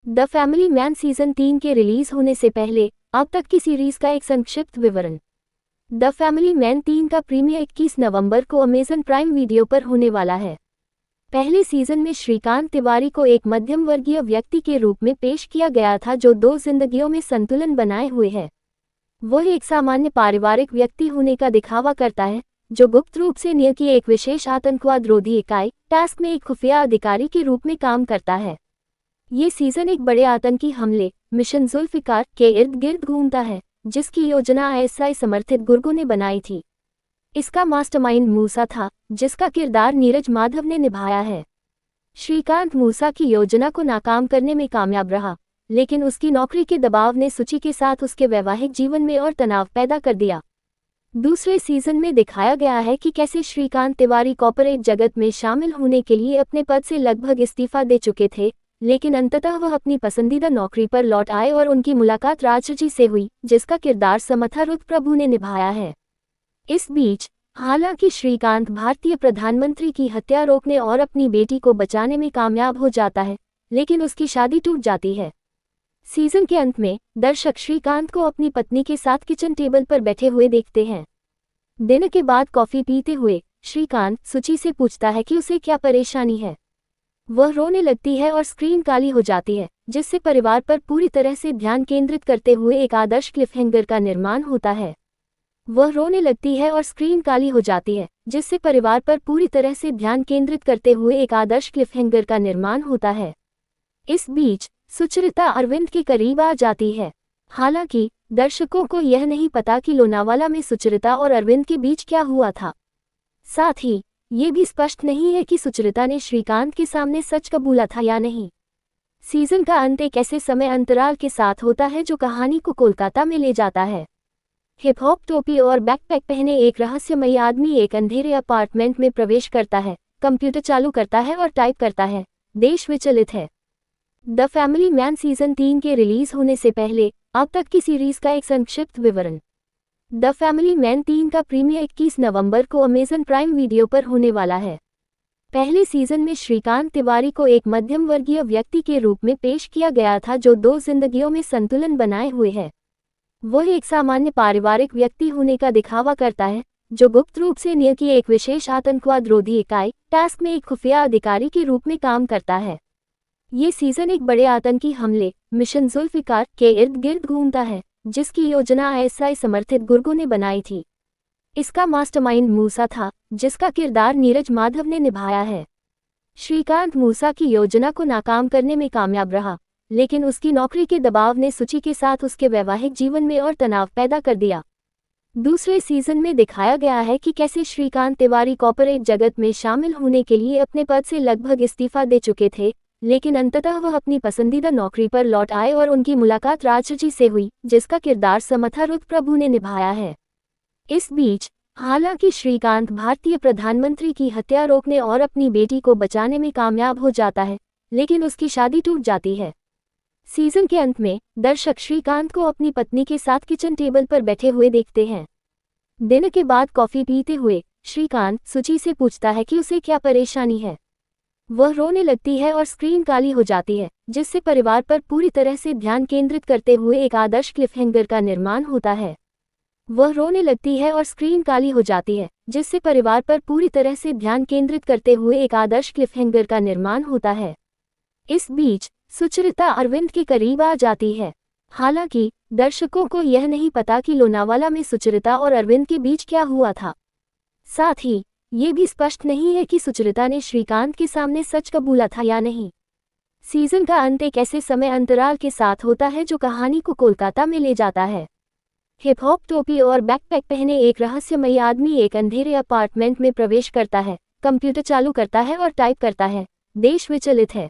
The family man season 3 के release होने से पहले अब तक की सीरीज का एक संक्षिप्त विवरण। द फैमिली मैन 3 का प्रीमियर 21 नवंबर को अमेजन प्राइम वीडियो पर होने वाला है। पहले सीजन में श्रीकांत तिवारी को एक मध्यम वर्गीय व्यक्ति के रूप में पेश किया गया था जो दो जिंदगियों में संतुलन बनाए हुए है। वह एक सामान्य पारिवारिक व्यक्ति होने का दिखावा करता है जो गुप्त रूप से नियर की एक विशेष आतंकवाद रोधी इकाई टास्क में एक खुफिया अधिकारी के रूप में काम करता है। ये सीजन एक बड़े आतंकी हमले मिशन जुल्फिकार के इर्द गिर्द घूमता है जिसकी योजना आईएसआई समर्थित गुर्गों ने बनाई थी। इसका मास्टरमाइंड मूसा था जिसका किरदार नीरज माधव ने निभाया है। श्रीकांत मूसा की योजना को नाकाम करने में कामयाब रहा, लेकिन उसकी नौकरी के दबाव ने सुची के साथ उसके वैवाहिक जीवन में और तनाव पैदा कर दिया। दूसरे सीजन में दिखाया गया है कि कैसे श्रीकांत तिवारी कॉर्पोरेट जगत में शामिल होने के लिए अपने पद से लगभग इस्तीफा दे चुके थे, लेकिन अंततः वह अपनी पसंदीदा नौकरी पर लौट आए और उनकी मुलाकात राजजी से हुई जिसका किरदार समथा रुद्रप्रभु ने निभाया है। इस बीच हालांकि श्रीकांत भारतीय प्रधानमंत्री की हत्या रोकने और अपनी बेटी को बचाने में कामयाब हो जाता है, लेकिन उसकी शादी टूट जाती है। सीजन के अंत में दर्शक श्रीकांत को अपनी पत्नी के साथ किचन टेबल पर बैठे हुए देखते हैं। दिन के बाद कॉफी पीते हुए श्रीकांत सुची से पूछता है कि उसे क्या परेशानी है। वह रोने लगती है और स्क्रीन काली हो जाती है, जिससे परिवार पर पूरी तरह से ध्यान केंद्रित करते हुए एक आदर्श क्लिफहैंगर का निर्माण होता है। वह रोने लगती है और स्क्रीन काली हो जाती है, जिससे परिवार पर पूरी तरह से ध्यान केंद्रित करते हुए एक आदर्श क्लिफहैंगर का निर्माण होता है। इस बीच सुचरिता अरविंद के करीब आ जाती है। हालांकि दर्शकों को यह नहीं पता कि लोनावाला में सुचरिता और अरविंद के बीच क्या हुआ था। साथ ही ये भी स्पष्ट नहीं है कि सुचरिता ने श्रीकांत के सामने सच कबूला था या नहीं। सीजन का अंत एक ऐसे समय अंतराल के साथ होता है जो कहानी को कोलकाता में ले जाता है। हिप हॉप टोपी और बैकपैक पहने एक रहस्यमयी आदमी एक अंधेरे अपार्टमेंट में प्रवेश करता है, कंप्यूटर चालू करता है और टाइप करता है, देश विचलित है। द फैमिली मैन सीजन 3 के रिलीज होने से पहले अब तक की सीरीज का एक संक्षिप्त विवरण। द फैमिली मैन 3 का प्रीमियर 21 नवंबर को अमेजन प्राइम वीडियो पर होने वाला है। पहले सीजन में श्रीकांत तिवारी को एक मध्यम वर्गीय व्यक्ति के रूप में पेश किया गया था जो दो जिंदगियों में संतुलन बनाए हुए है। वह एक सामान्य पारिवारिक व्यक्ति होने का दिखावा करता है जो गुप्त रूप से नियर की एक विशेष आतंकवाद रोधी इकाई टास्क में एक खुफिया अधिकारी के रूप में काम करता है। ये सीजन एक बड़े आतंकी हमले मिशन जुल्फिकार के इर्द गिर्द घूमता है जिसकी योजना आईएसआई समर्थित गुर्गों ने बनाई थी। इसका मास्टरमाइंड मूसा था जिसका किरदार नीरज माधव ने निभाया है। श्रीकांत मूसा की योजना को नाकाम करने में कामयाब रहा, लेकिन उसकी नौकरी के दबाव ने सुची के साथ उसके वैवाहिक जीवन में और तनाव पैदा कर दिया। दूसरे सीजन में दिखाया गया है कि कैसे श्रीकांत तिवारी कॉर्पोरेट जगत में शामिल होने के लिए अपने पद से लगभग इस्तीफा दे चुके थे, लेकिन अंततः वह अपनी पसंदीदा नौकरी पर लौट आए और उनकी मुलाकात राजजी से हुई जिसका किरदार समथा रुद्रप्रभु ने निभाया है। इस बीच हालांकि श्रीकांत भारतीय प्रधानमंत्री की हत्या रोकने और अपनी बेटी को बचाने में कामयाब हो जाता है, लेकिन उसकी शादी टूट जाती है। सीजन के अंत में दर्शक श्रीकांत को अपनी पत्नी के साथ किचन टेबल पर बैठे हुए देखते हैं। दिन के बाद कॉफी पीते हुए श्रीकांत सुची से पूछता है कि उसे क्या परेशानी है। वह रोने लगती है और स्क्रीन काली हो जाती है, जिससे परिवार पर पूरी तरह से ध्यान केंद्रित करते हुए एक आदर्श क्लिफहैंगर का निर्माण होता है। वह रोने लगती है और स्क्रीन काली हो जाती है, जिससे परिवार पर पूरी तरह से ध्यान केंद्रित करते हुए एक आदर्श क्लिफहैंगर का निर्माण होता है। इस बीच सुचरिता अरविंद के करीब आ जाती है। हालांकि दर्शकों को यह नहीं पता कि लोनावाला में सुचरिता और अरविंद के बीच क्या हुआ था। साथ ही ये भी स्पष्ट नहीं है कि सुचरिता ने श्रीकांत के सामने सच कबूला था या नहीं। सीजन का अंत एक ऐसे समय अंतराल के साथ होता है जो कहानी को कोलकाता में ले जाता है। हिप हॉप टोपी और बैकपैक पहने एक रहस्यमयी आदमी एक अंधेरे अपार्टमेंट में प्रवेश करता है, कंप्यूटर चालू करता है और टाइप करता है, देश विचलित है।